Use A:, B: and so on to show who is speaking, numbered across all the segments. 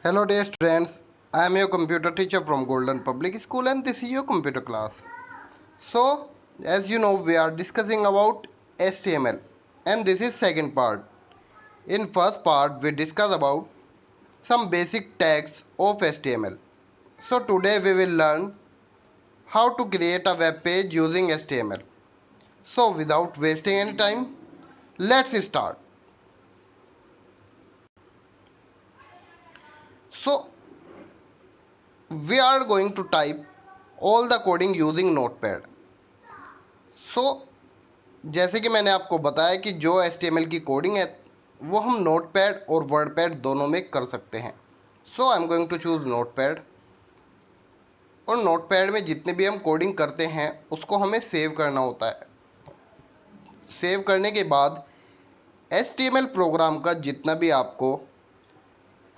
A: Hello dear students, I am your computer teacher from Golden Public School and this is your computer class. So, as you know, we are discussing about HTML and this is second part. In first part, we discuss about some basic tags of HTML. So today we will learn how to create a web page using HTML. So without wasting any time, let's start. So we are going to type all the coding using Notepad. So जैसे कि मैंने आपको बताया कि जो HTML की coding है वो हम नोटपैड और वर्डपैड दोनों में कर सकते हैं. So I am going to choose notepad और नोटपैड में जितने भी हम कोडिंग करते हैं उसको हमें सेव करना होता है. सेव करने के बाद HTML प्रोग्राम का जितना भी आपको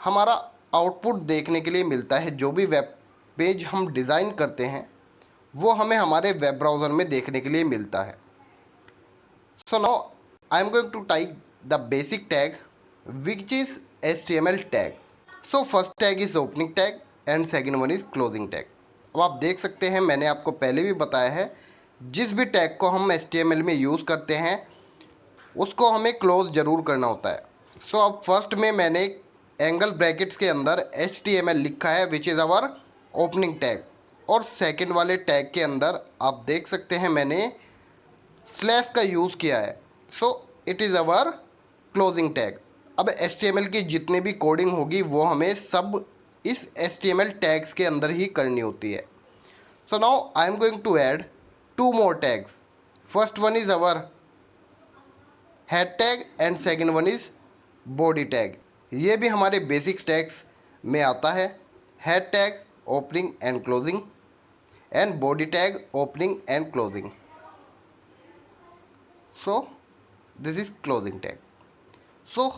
A: हमारा आउटपुट देखने के लिए मिलता है, जो भी वेब पेज हम डिज़ाइन करते हैं वो हमें हमारे वेब ब्राउज़र में देखने के लिए मिलता है. So now I am going to type the basic tag which is HTML tag. So first tag is opening tag and second one is closing tag. अब आप देख सकते हैं मैंने आपको पहले भी बताया है जिस भी टैग को हम HTML में यूज़ करते हैं उसको हमें क्लोज ज़रूर करना होता है. सो अब फर्स्ट में मैंने एंगल ब्रैकेट्स के अंदर HTML लिखा है which is our opening tag और सेकेंड वाले टैग के अंदर आप देख सकते हैं मैंने स्लैश का यूज़ किया है. So it is our closing tag. अब HTML की जितनी भी कोडिंग होगी वो हमें सब इस HTML टैग्स के अंदर ही करनी होती है. So now I am going to add two more tags. First one is our head tag and second one is body tag. ये भी हमारे बेसिक टैग्स में आता है. Head tag opening and closing and body tag opening and closing. So this is closing tag. So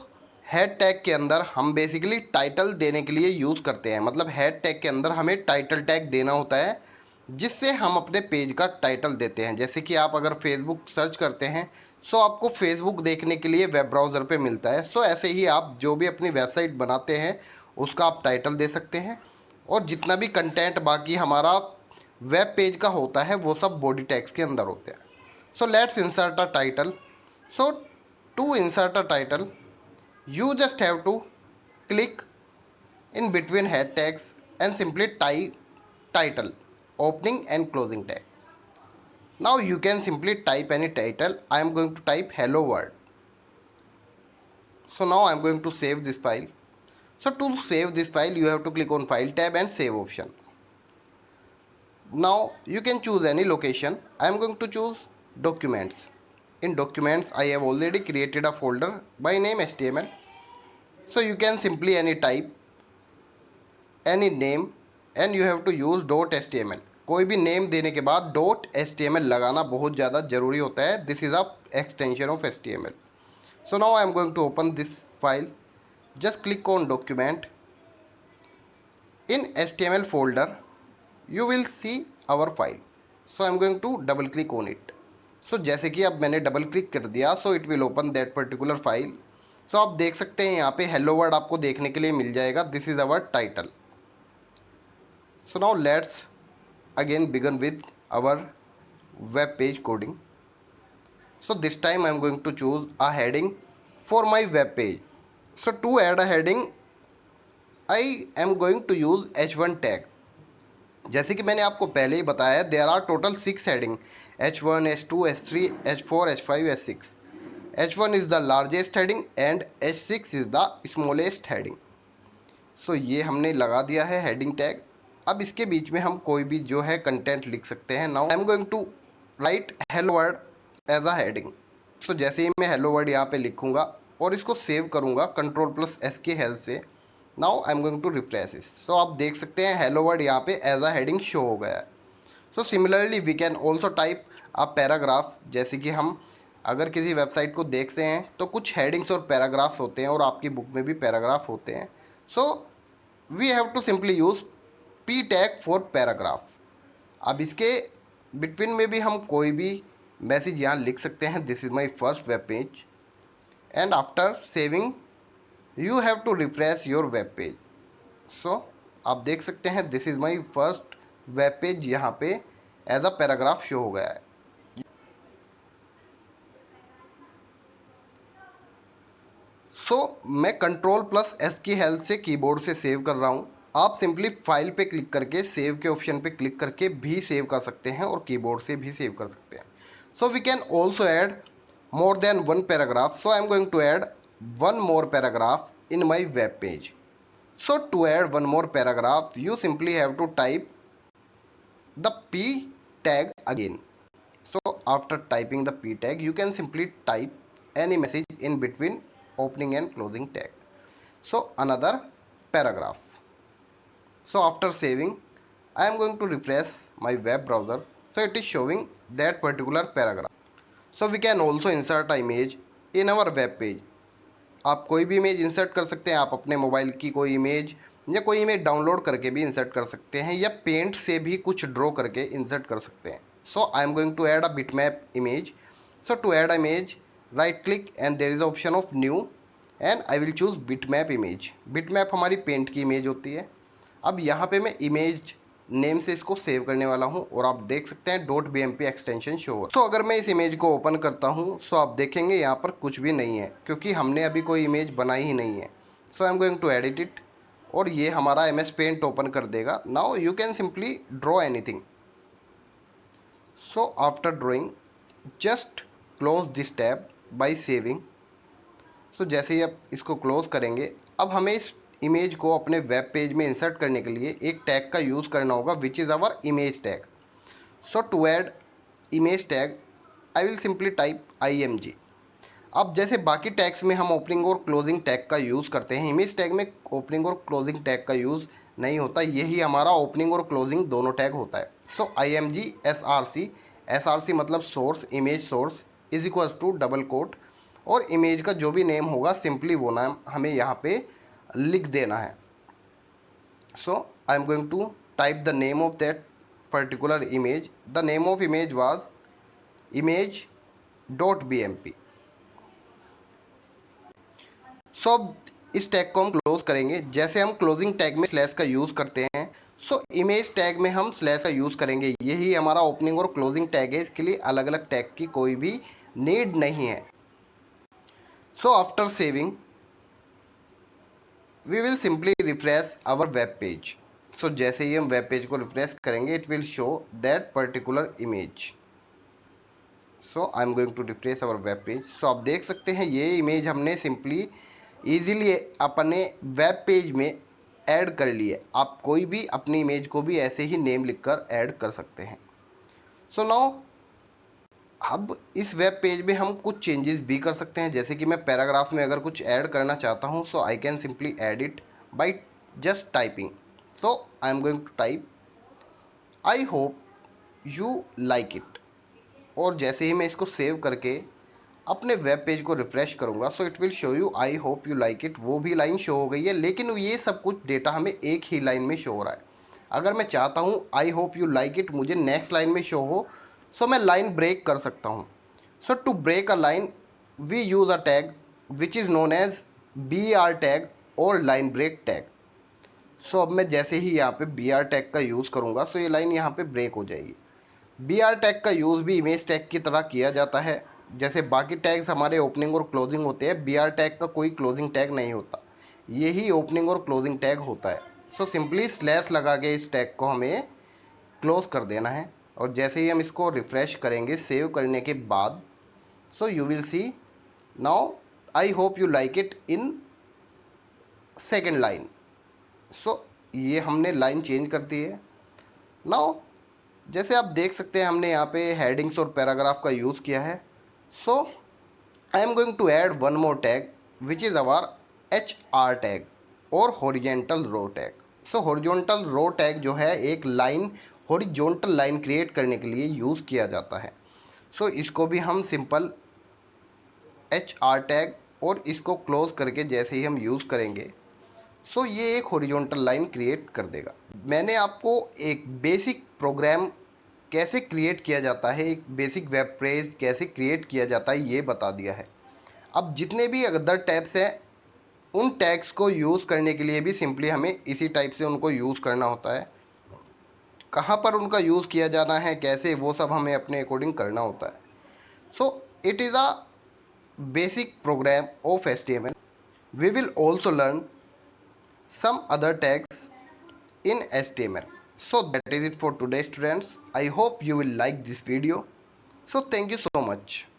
A: head tag के अंदर हम basically title देने के लिए यूज़ करते हैं. मतलब हेड टैग के अंदर हमें टाइटल टैग देना होता है जिससे हम अपने पेज का टाइटल देते हैं. जैसे कि आप अगर फेसबुक सर्च करते हैं सो आपको फेसबुक देखने के लिए वेब ब्राउज़र पे मिलता है. सो ऐसे ही आप जो भी अपनी वेबसाइट बनाते हैं उसका आप टाइटल दे सकते हैं और जितना भी कंटेंट बाकी हमारा वेब पेज का होता है वो सब बॉडी टैग्स के अंदर होते हैं. So let's insert a title. So to insert a title, you just have to click in between head tags and simply type title, opening and closing tag. Now you can simply type any title. I am going to type hello world. So now I am going to save this file. So to save this file, you have to click on File tab and Save option. Now you can choose any location. I am going to choose Documents. In Documents, I have already created a folder by name HTML. So you can simply any type, any name and you have to use .html. कोई भी name देने के बाद .html लगाना बहुत ज़्यादा ज़रूरी होता है. This is a extension of HTML. So now I am going to open this file. Just click on document. In HTML folder, you will see our file. So I am going to double click on it. So जैसे कि अब मैंने double click कर दिया so it will open that particular file. So आप देख सकते हैं यहाँ पे hello world आपको देखने के लिए मिल जाएगा. This is our title. So now let's again begin with our web page coding. So this time I am going to choose a heading for my web page. So to add a heading, I am going to use h1 tag. जैसे कि मैंने आपको पहले ही बताया there are total 6 heading h1, h2, h3, h4, h5, h6. h1 is the largest heading and h6 is the smallest heading. सो ये हमने लगा दिया है हेडिंग टैग. अब इसके बीच में हम कोई भी जो है कंटेंट लिख सकते हैं. Now I am going to write hello word as a heading. So जैसे ही मैं हेलो वर्ड यहाँ पे लिखूंगा और इसको सेव करूंगा Ctrl+S की हेल्प से. Now I am going to refresh it. So आप देख सकते हैं हेलो वर्ड यहाँ पे एज अ हेडिंग शो हो गया है. So similarly we can also type a paragraph. जैसे कि हम अगर किसी वेबसाइट को देखते हैं तो कुछ हेडिंग्स और पैराग्राफ्स होते हैं और आपकी बुक में भी पैराग्राफ होते हैं. So we have to simply use p tag for paragraph. अब इसके बिटवीन में भी हम कोई भी मैसेज यहाँ लिख सकते हैं. This is my first web page and after saving you have to refresh your web page. So आप देख सकते हैं this is my first web page, यहाँ पे एज अ पैराग्राफ शो हो गया है। मैं कंट्रोल प्लस एस की हेल्प से कीबोर्ड से सेव कर रहा हूँ। आप सिंपली फाइल पे क्लिक करके सेव के ऑप्शन पे क्लिक करके भी सेव कर सकते हैं और कीबोर्ड से भी सेव कर सकते हैं। So we can also add more than one paragraph, so I am going to add one more paragraph in my web page. So to add one more paragraph, you simply have to type the p tag again. So after typing the p tag, you can simply type any message in between opening and closing tag. So another paragraph. So after saving, I am going to refresh my web browser, so it is showing that particular paragraph. So we can also insert an image in our web page. आप कोई भी image insert कर सकते हैं, आप अपने mobile की कोई इमेज या कोई इमेज डाउनलोड करके भी इंसर्ट कर सकते हैं, या पेंट से भी कुछ ड्रॉ करके इंसर्ट कर सकते हैं। So I am going to add a bitmap image. So to add image, right click and there is option of new and I will choose bitmap image. Bitmap हमारी paint की image होती है। अब यहाँ पे मैं इमेज नेम से इसको सेव करने वाला हूँ और आप देख सकते हैं .bmp एक्सटेंशन शो हो। तो अगर मैं इस इमेज को ओपन करता हूँ सो आप देखेंगे यहाँ पर कुछ भी नहीं है, क्योंकि हमने अभी कोई इमेज बनाई ही नहीं है। So I am going to edit it और ये हमारा MS पेंट ओपन कर देगा। Now you can simply draw anything. So after drawing, just close this tab by saving. So जैसे ही आप इसको क्लोज करेंगे, अब हमें इस इमेज को अपने वेब पेज में इंसर्ट करने के लिए एक टैग का यूज़ करना होगा, which is our image tag. So to add image tag, I will simply type IMG। अब जैसे बाकी टैग्स में हम ओपनिंग और क्लोजिंग टैग का यूज़ करते हैं, इमेज टैग में ओपनिंग और क्लोजिंग टैग का यूज़ नहीं होता, यही हमारा ओपनिंग और क्लोजिंग दोनों टैग होता है। सो IMG SRC, SRC मतलब source, image source is equals to double quote, और इमेज का जो भी नेम होगा सिंपली वो नाम हमें यहाँ पे लिख देना है। So I am going to type the name of that particular image. The name of image was image.bmp। So इस टैग को हम क्लोज करेंगे, जैसे हम क्लोजिंग टैग में स्लैश का यूज़ करते हैं, सो इमेज टैग में हम स्लैश का यूज़ करेंगे। यही हमारा ओपनिंग और क्लोजिंग टैग है, इसके लिए अलग अलग टैग की कोई भी नीड नहीं है। So after saving, we will simply refresh our web page. So जैसे ही हम वेब पेज को रिफ्रेश करेंगे, it will show that particular image. So I am going to refresh our web page. So आप देख सकते हैं ये इमेज हमने सिंपली ईजिली अपने वेब पेज में ऐड कर ली है। आप कोई भी अपनी इमेज को भी ऐसे ही नेम लिखकर ऐड कर सकते हैं। सो नाउ अब इस वेब पेज में हम कुछ चेंजेस भी कर सकते हैं, जैसे कि मैं पैराग्राफ में अगर कुछ ऐड करना चाहता हूं, so I can simply add it by just typing. So I am going to type I hope you like it, और जैसे ही मैं इसको सेव करके अपने वेब पेज को रिफ्रेश करूंगा, so it will show you I hope you like it. वो भी लाइन शो हो गई है, लेकिन ये सब कुछ डेटा हमें एक ही लाइन में शो हो रहा है। अगर मैं चाहता हूँ I hope you like it मुझे नेक्स्ट लाइन में शो हो, सो मैं लाइन ब्रेक कर सकता हूँ। So to break a line, we use a tag which is known as BR tag और लाइन ब्रेक टैग। सो अब मैं जैसे ही यहाँ पे BR टैग का यूज़ करूँगा, सो ये लाइन यहाँ पे ब्रेक हो जाएगी। BR टैग का यूज़ भी इमेज टैग की तरह किया जाता है। जैसे बाकी टैग्स हमारे ओपनिंग और क्लोजिंग होते हैं, BR टैग का कोई क्लोजिंग टैग नहीं होता, यही ओपनिंग और क्लोजिंग टैग होता है। सो सिंपली स्लैश लगा के इस टैग को हमें क्लोज कर देना है, और जैसे ही हम इसको रिफ्रेश करेंगे सेव करने के बाद, so you will see now I hope you like it in second line. So ये हमने लाइन चेंज कर दी है। नाउ जैसे आप देख सकते हैं हमने यहाँ पे हेडिंग्स और पैराग्राफ का यूज़ किया है। So I am going to add one more tag which is our HR tag और horizontal row tag. So horizontal row tag जो है एक लाइन, हॉरिजॉन्टल लाइन क्रिएट करने के लिए यूज़ किया जाता है। सो इसको भी हम सिंपल HR टैग और इसको क्लोज करके जैसे ही हम यूज़ करेंगे, सो ये एक हॉरिजॉन्टल लाइन क्रिएट कर देगा। मैंने आपको एक बेसिक प्रोग्राम कैसे क्रिएट किया जाता है, एक बेसिक वेब पेज कैसे क्रिएट किया जाता है ये बता दिया है। अब जितने भी अदर टैब्स हैं उन टैग्स को यूज़ करने के लिए भी सिंपली हमें इसी टाइप से उनको यूज़ करना होता है। कहाँ पर उनका यूज़ किया जाना है, कैसे, वो सब हमें अपने अकॉर्डिंग करना होता है। So it is a basic program of HTML. We will also learn some other tags in HTML. So that is it for today, students. I hope you will like this video. So thank you so much.